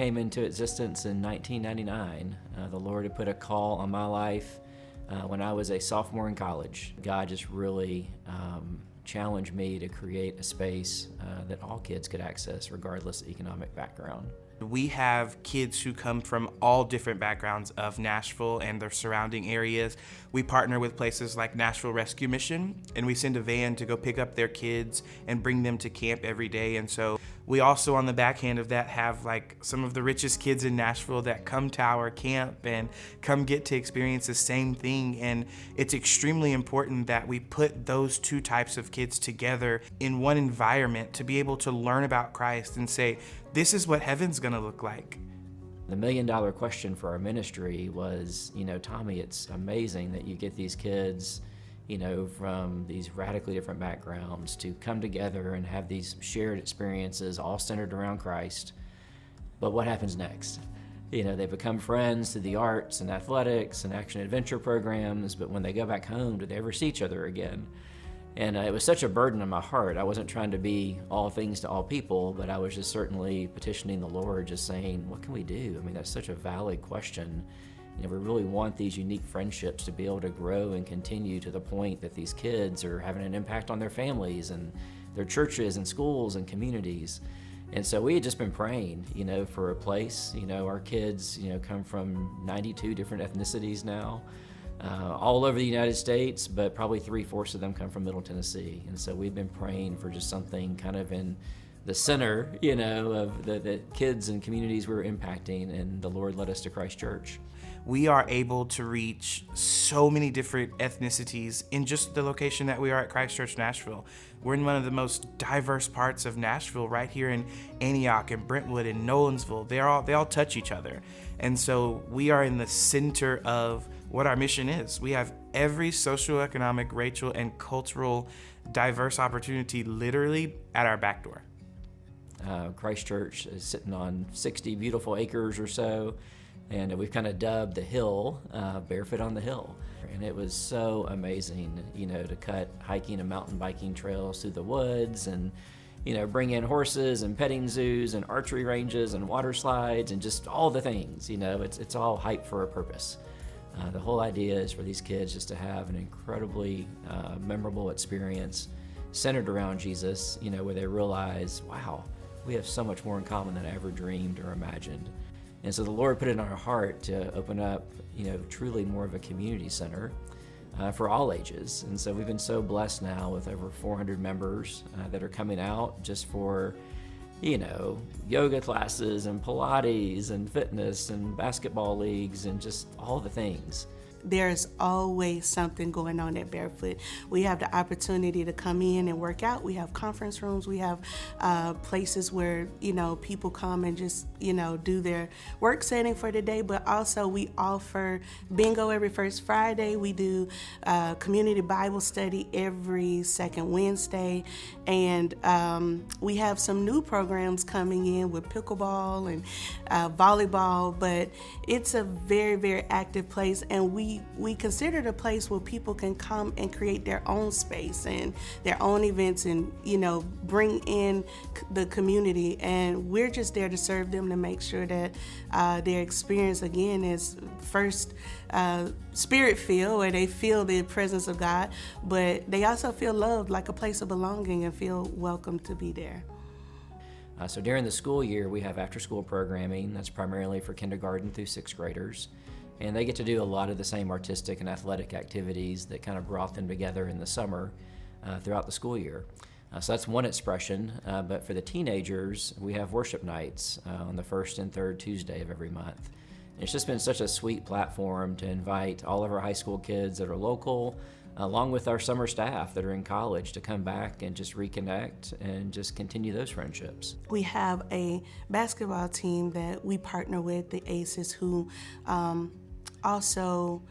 came into existence in 1999. The Lord had put a call on my life when I was a sophomore in college. God just really challenged me to create a space that all kids could access regardless of economic background. We have kids who come from all different backgrounds of Nashville and their surrounding areas. We partner with places like Nashville Rescue Mission, and we send a van to go pick up their kids and bring them to camp every day. And so we also, on the backhand of that, have like some of the richest kids in Nashville that come to our camp and come get to experience the same thing. And it's extremely important that we put those two types of kids together in one environment to be able to learn about Christ and say, this is what heaven's gonna look like. The $1 million question for our ministry was, Tommy, it's amazing that you get these kids, from these radically different backgrounds to come together and have these shared experiences all centered around Christ. But what happens next? They become friends through the arts and athletics and action adventure programs, but when they go back home, do they ever see each other again? And it was such a burden on my heart. I wasn't trying to be all things to all people, but I was just certainly petitioning the Lord, just saying, what can we do? I mean, that's such a valid question. We really want these unique friendships to be able to grow and continue to the point that these kids are having an impact on their families and their churches and schools and communities. And so we had just been praying, for a place. Our kids, come from 92 different ethnicities now. All over the United States, but probably 3/4 of them come from Middle Tennessee. And so we've been praying for just something kind of in the center, of the kids and communities we're impacting, and the Lord led us to Christ Church. We are able to reach so many different ethnicities in just the location that we are at Christ Church Nashville. We're in one of the most diverse parts of Nashville, right here in Antioch and Brentwood and Nolensville. They all touch each other. And so we are in the center of what our mission is. We have every socioeconomic, racial, and cultural diverse opportunity literally at our back door. Christ Church is sitting on 60 beautiful acres or so, and we've kind of dubbed the hill Barefoot on the Hill. And it was so amazing, to cut hiking and mountain biking trails through the woods and, bring in horses and petting zoos and archery ranges and water slides and just all the things, it's all hype for a purpose. The whole idea is for these kids just to have an incredibly memorable experience centered around Jesus, where they realize, wow, we have so much more in common than I ever dreamed or imagined. And so the Lord put it on our heart to open up, truly more of a community center for all ages. And so we've been so blessed now with over 400 members that are coming out just for yoga classes and Pilates and fitness and basketball leagues and just all the things. There's always something going on at Barefoot. We have the opportunity to come in and work out. We have conference rooms. We have places where, people come and just, do their work setting for the day. But also we offer bingo every first Friday. We do community Bible study every second Wednesday. And we have some new programs coming in with pickleball and volleyball. But it's a very, very active place. And we consider it a place where people can come and create their own space and their own events and, bring in the community. And we're just there to serve them to make sure that their experience, again, is first spirit-filled, where they feel the presence of God, but they also feel loved, like a place of belonging, and feel welcome to be there. So during the school year, we have after-school programming that's primarily for kindergarten through sixth graders. And they get to do a lot of the same artistic and athletic activities that kind of brought them together in the summer throughout the school year. So that's one expression. But for the teenagers, we have worship nights on the first and third Tuesday of every month. And it's just been such a sweet platform to invite all of our high school kids that are local, along with our summer staff that are in college, to come back and just reconnect and just continue those friendships. We have a basketball team that we partner with, the Aces, who also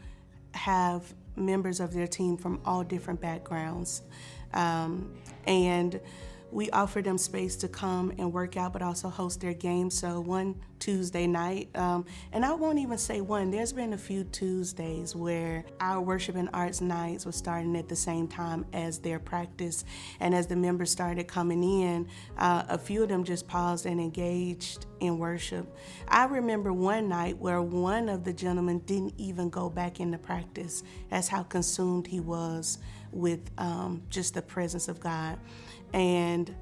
have members of their team from all different backgrounds. And we offer them space to come and work out, but also host their games. So one Tuesday night. And I won't even say one. There's been a few Tuesdays where our worship and arts nights were starting at the same time as their practice. And as the members started coming in, a few of them just paused and engaged in worship. I remember one night where one of the gentlemen didn't even go back into practice. That's how consumed he was with just the presence of God. And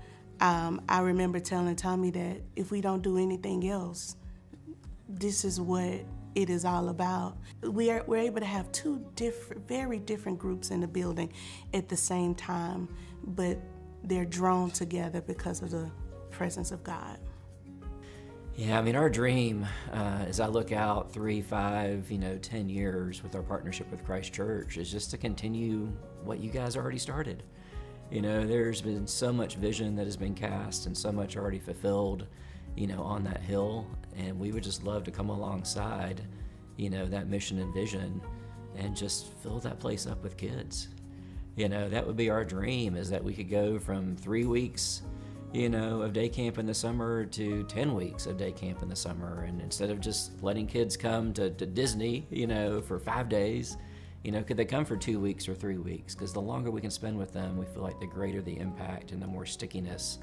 I remember telling Tommy that if we don't do anything else, this is what it is all about. We're able to have two very different groups in the building at the same time, but they're drawn together because of the presence of God. Yeah, I mean, our dream, as I look out 3, 5, 10 years with our partnership with Christ Church, is just to continue what you guys already started. There's been so much vision that has been cast and so much already fulfilled, on that hill. And we would just love to come alongside, that mission and vision and just fill that place up with kids. That would be our dream, is that we could go from 3 weeks, of day camp in the summer to 10 weeks of day camp in the summer. And instead of just letting kids come to Disney, for 5 days, could they come for 2 weeks or 3 weeks? Because the longer we can spend with them, we feel like the greater the impact and the more stickiness,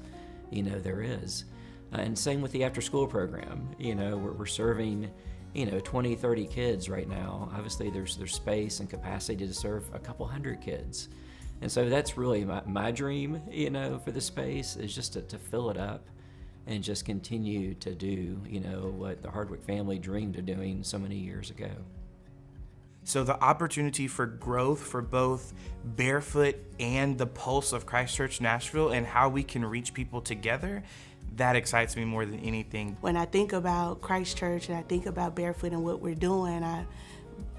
there is. And same with the after-school program. We're serving, 20, 30 kids right now. Obviously, there's space and capacity to serve a couple hundred kids. And so that's really my dream, for the space, is just to fill it up and just continue to do, what the Hardwick family dreamed of doing so many years ago. So the opportunity for growth for both Barefoot and the pulse of Christ Church Nashville and how we can reach people together, that excites me more than anything. When I think about Christ Church and I think about Barefoot and what we're doing,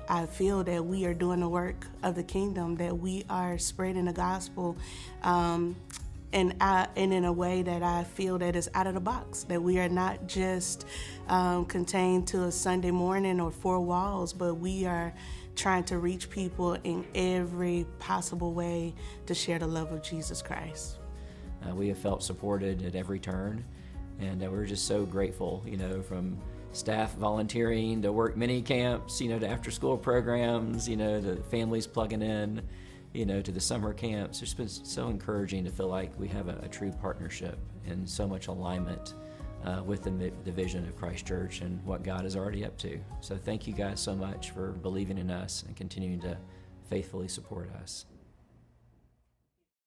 I feel that we are doing the work of the kingdom, that we are spreading the gospel, and in a way that I feel that is out of the box, that we are not just contained to a Sunday morning or 4 walls, but we are trying to reach people in every possible way to share the love of Jesus Christ. We have felt supported at every turn, and we're just so grateful, from staff volunteering to work mini camps, to after school programs, the families plugging in, to the summer camps. It's been so encouraging to feel like we have a true partnership and so much alignment with the vision of Christ Church and what God is already up to. So thank you guys so much for believing in us and continuing to faithfully support us.